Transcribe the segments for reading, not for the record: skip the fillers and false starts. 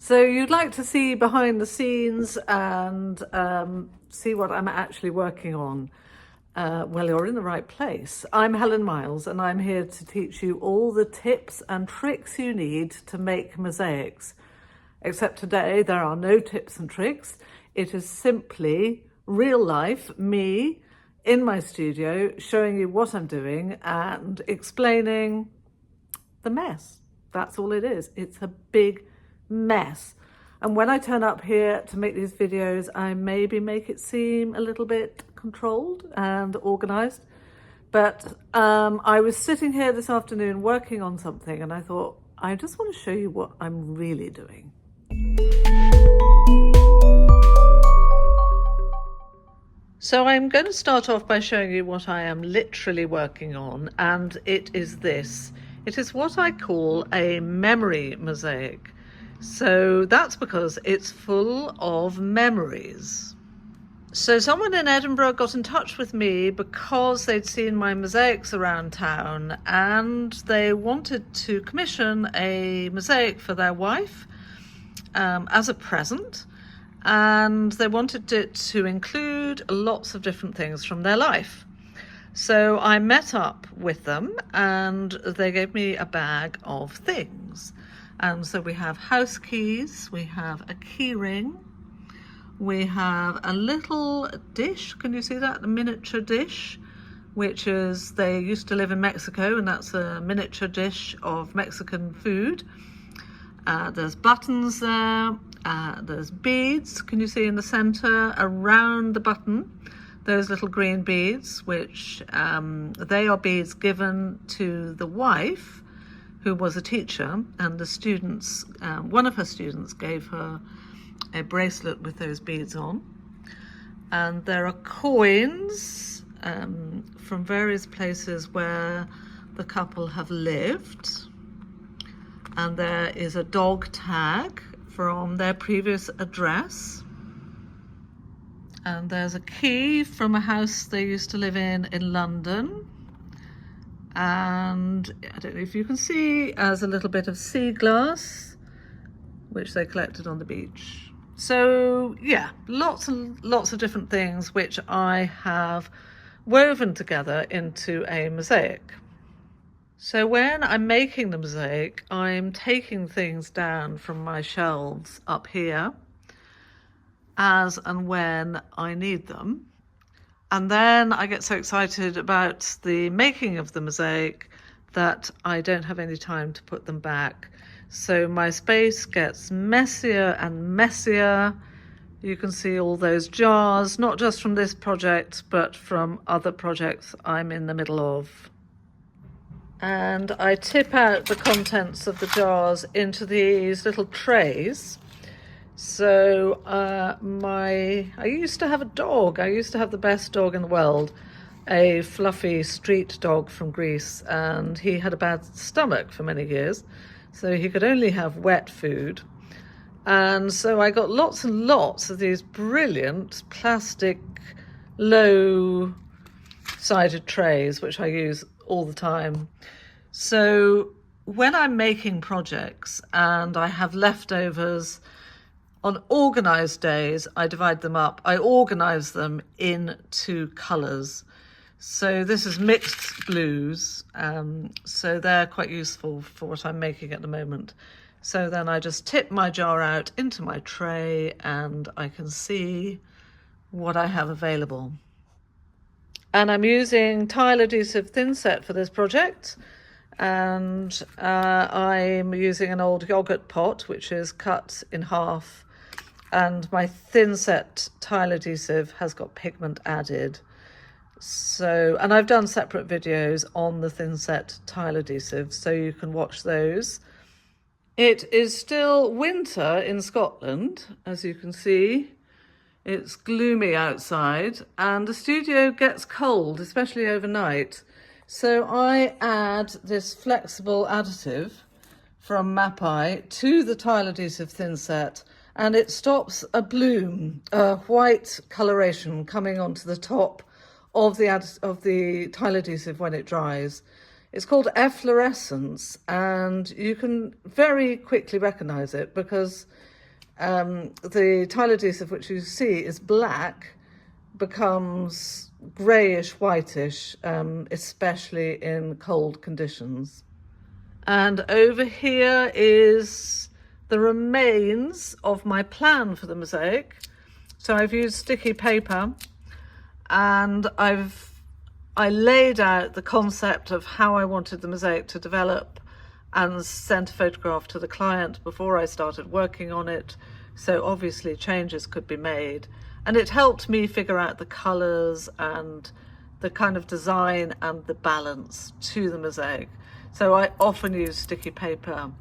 So you'd like to see behind the scenes and see what I'm actually working on. Well, you're in the right place. I'm Helen Miles and I'm here to teach you all the tips and tricks you need to make mosaics. Except today there are no tips and tricks. It is simply real life, me in my studio, showing you what I'm doing and explaining the mess. That's all it is. It's a big mess. And when I turn up here to make these videos, I maybe make it seem a little bit controlled and organized. But I was sitting here this afternoon working on something and I thought, I just want to show you what I'm really doing. So I'm going to start off by showing you what I am literally working on, and it is this. It is what I call a memory mosaic. So that's because it's full of memories. So someone in Edinburgh got in touch with me because they'd seen my mosaics around town and they wanted to commission a mosaic for their wife as a present. And they wanted it to include lots of different things from their life. So I met up with them and they gave me a bag of things. And so we have house keys, we have a key ring, we have a little dish, can you see that? A miniature dish, which is, they used to live in Mexico and that's a miniature dish of Mexican food. There's buttons there, there's beads, can you see in the center around the button, those little green beads, which they are beads given to the wife who was a teacher, and the students, one of her students gave her a bracelet with those beads on. And there are coins from various places where the couple have lived. And there is a dog tag from their previous address. And there's a key from a house they used to live in London. And I don't know if you can see, as a little bit of sea glass, which they collected on the beach. So yeah, lots and lots of different things which I have woven together into a mosaic. So when I'm making the mosaic, I'm taking things down from my shelves up here as and when I need them. And then I get so excited about the making of the mosaic that I don't have any time to put them back. So my space gets messier and messier. You can see all those jars, not just from this project, but from other projects I'm in the middle of. And I tip out the contents of the jars into these little trays. So I used to have a dog. I used to have the best dog in the world, a fluffy street dog from Greece, and he had a bad stomach for many years, so he could only have wet food. And so I got lots and lots of these brilliant plastic low-sided trays, which I use all the time. So when I'm making projects and I have leftovers, on organised days, I divide them up. I organise them into colours. So this is mixed blues, so they're quite useful for what I'm making at the moment. So then I just tip my jar out into my tray and I can see what I have available. And I'm using tile adhesive thinset for this project. And I'm using an old yoghurt pot, which is cut in half. And my thinset tile adhesive has got pigment added. So, and I've done separate videos on the thinset tile adhesive, so you can watch those. It is still winter in Scotland, as you can see. It's gloomy outside and the studio gets cold, especially overnight. So I add this flexible additive from Mapai to the tile adhesive thinset, and it stops a bloom, a white coloration coming onto the top of the tile adhesive when it dries. It's called efflorescence, and you can very quickly recognize it because the tile adhesive, which you see is black, becomes greyish whitish, especially in cold conditions. And over here is the remains of my plan for the mosaic. So I've used sticky paper, and I laid out the concept of how I wanted the mosaic to develop and sent a photograph to the client before I started working on it. So obviously changes could be made, and it helped me figure out the colours and the kind of design and the balance to the mosaic. So I often use sticky paper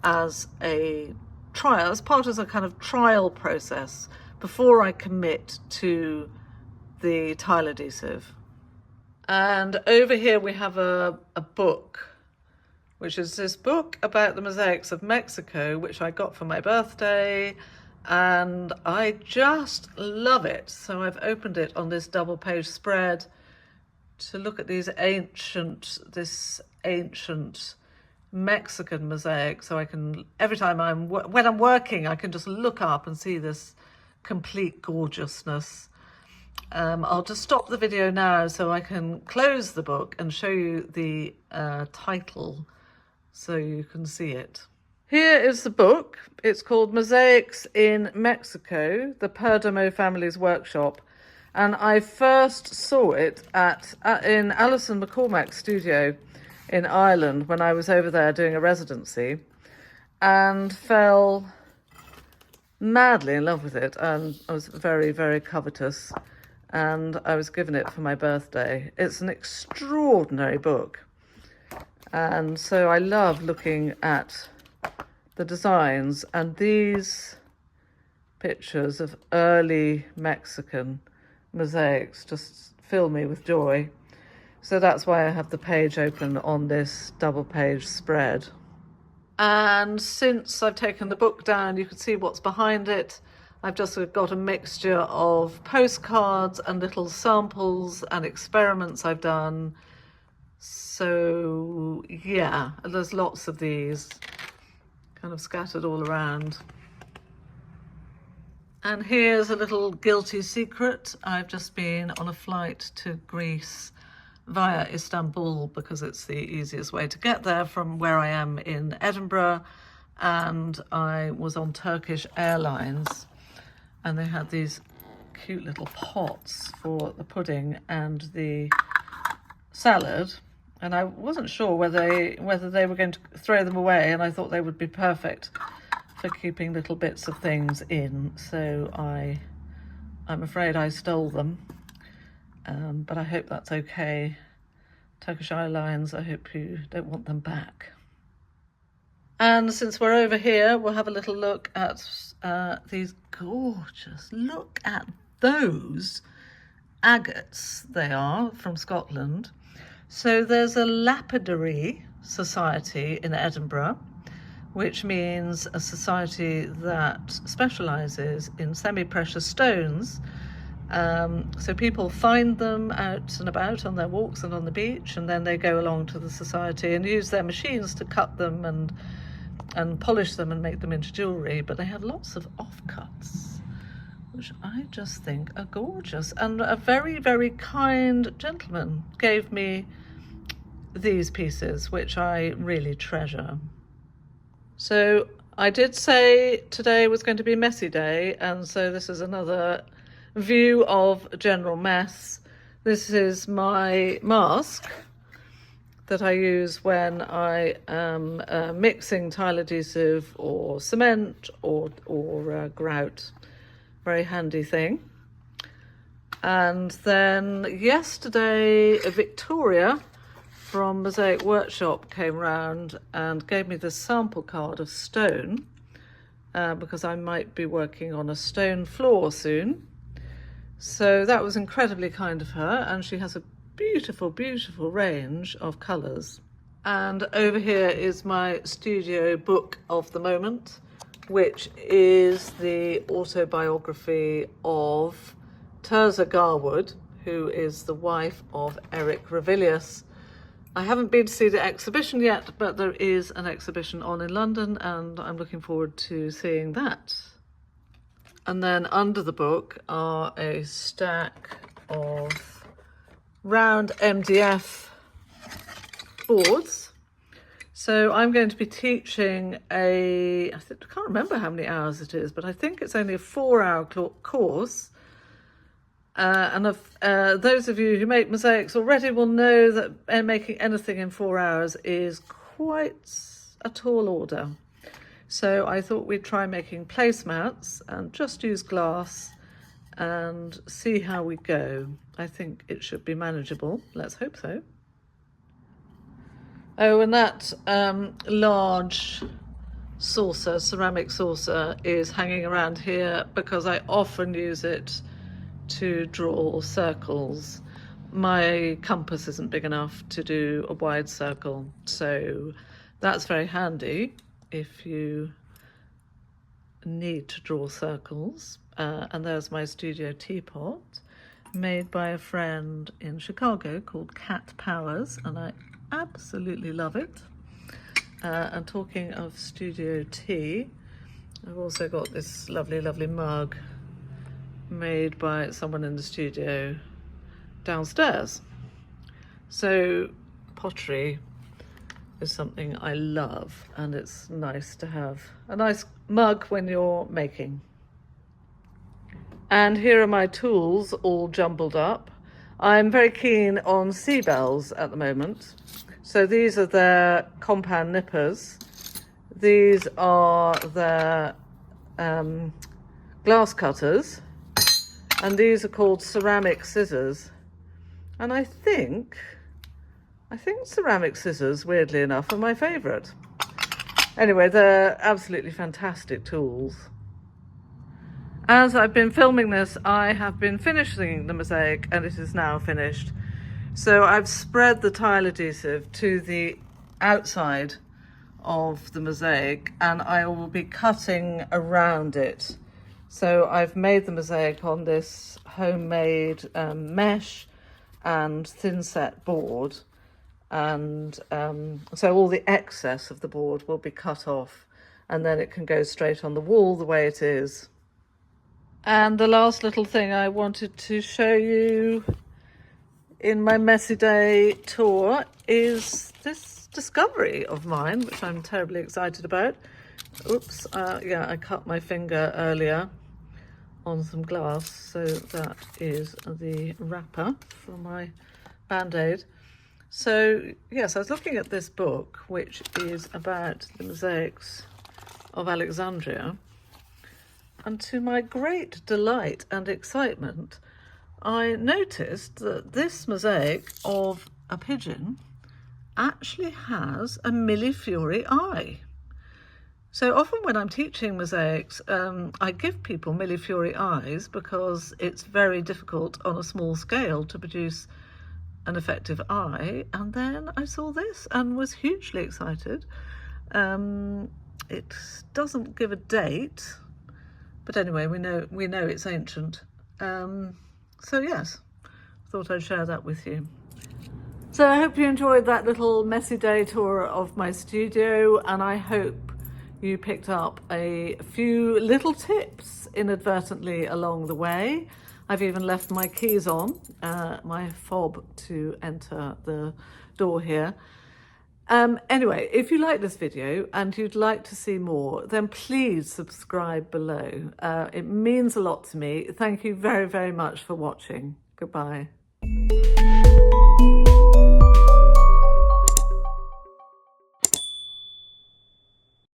as a trial, as part of a kind of trial process before I commit to the tile adhesive. And over here we have a book, which is this book about the mosaics of Mexico, which I got for my birthday, and I just love it. So I've opened it on this double page spread to look at this ancient Mexican mosaic. So I can, every time when I'm working, I can just look up and see this complete gorgeousness. I'll just stop the video now so I can close the book and show you the title so you can see it. Here is the book. It's called Mosaics in Mexico, the Perdomo Family's Workshop. And I first saw it in Alison McCormack's studio in Ireland when I was over there doing a residency, and fell madly in love with it. And I was very, very covetous, and I was given it for my birthday. It's an extraordinary book. And so I love looking at the designs, and these pictures of early Mexican mosaics just fill me with joy. So that's why I have the page open on this double page spread. And since I've taken the book down, you can see what's behind it. I've just got a mixture of postcards and little samples and experiments I've done. So yeah, there's lots of these kind of scattered all around. And here's a little guilty secret. I've just been on a flight to Greece via Istanbul because it's the easiest way to get there from where I am in Edinburgh. And I was on Turkish Airlines, and they had these cute little pots for the pudding and the salad. And I wasn't sure whether they were going to throw them away, and I thought they would be perfect for keeping little bits of things in. So I'm afraid I stole them, but I hope that's okay. Turkish Airlines, I hope you don't want them back. And since we're over here, we'll have a little look at these gorgeous, look at those agates. They are from Scotland. So there's a lapidary society in Edinburgh, which means a society that specialises in semi-precious stones. So people find them out and about on their walks and on the beach, and then they go along to the society and use their machines to cut them and polish them and make them into jewellery. But they have lots of offcuts, which I just think are gorgeous. And a very, very kind gentleman gave me these pieces, which I really treasure. So I did say today was going to be a messy day, and so this is another view of general mess. This is my mask that I use when I am mixing tile adhesive or cement or grout. Very handy thing. And then yesterday, Victoria from Mosaic Workshop came round and gave me this sample card of stone because I might be working on a stone floor soon. So that was incredibly kind of her, and she has a beautiful, beautiful range of colours. And over here is my studio book of the moment, which is the autobiography of Tirzah Garwood, who is the wife of Eric Ravilius. I haven't been to see the exhibition yet, but there is an exhibition on in London, and I'm looking forward to seeing that. And then under the book are a stack of round MDF boards. So I'm going to be teaching I can't remember how many hours it is, but I think it's only a 4-hour course. And those of you who make mosaics already will know that making anything in 4 hours is quite a tall order. So I thought we'd try making placemats and just use glass and see how we go. I think it should be manageable. Let's hope so. Oh, and that large saucer, ceramic saucer, is hanging around here because I often use it to draw circles. My compass isn't big enough to do a wide circle, so that's very handy if you need to draw circles. And there's my studio teapot, made by a friend in Chicago called Cat Powers, and I absolutely love it. And talking of studio tea, I've also got this lovely mug made by someone in the studio downstairs. So pottery is something I love, and it's nice to have a nice mug when you're making. And here are my tools all jumbled up. I'm very keen on Seabells at the moment. So these are their compound nippers. These are their glass cutters. And these are called ceramic scissors. And I think ceramic scissors, weirdly enough, are my favourite. Anyway, they're absolutely fantastic tools. As I've been filming this, I have been finishing the mosaic, and it is now finished. So I've spread the tile adhesive to the outside of the mosaic, and I will be cutting around it. So I've made the mosaic on this homemade mesh and thinset board, and so all the excess of the board will be cut off, and then it can go straight on the wall the way it is. And the last little thing I wanted to show you in my messy day tour is this discovery of mine, which I'm terribly excited about. Oops, yeah, I cut my finger earlier on some glass, so that is the wrapper for my Band-Aid. So yes, I was looking at this book, which is about the mosaics of Alexandria, and to my great delight and excitement, I noticed that this mosaic of a pigeon actually has a millefiori eye. So often when I'm teaching mosaics, I give people millefiori eyes because it's very difficult on a small scale to produce an effective eye. And then I saw this and was hugely excited. It doesn't give a date, but anyway, we know it's ancient. So yes, thought I'd share that with you. So I hope you enjoyed that little messy day tour of my studio, and I hope you picked up a few little tips inadvertently along the way. I've even left my keys on, my fob to enter the door here. Anyway, if you like this video and you'd like to see more, then please subscribe below. It means a lot to me. Thank you very, very much for watching. Goodbye.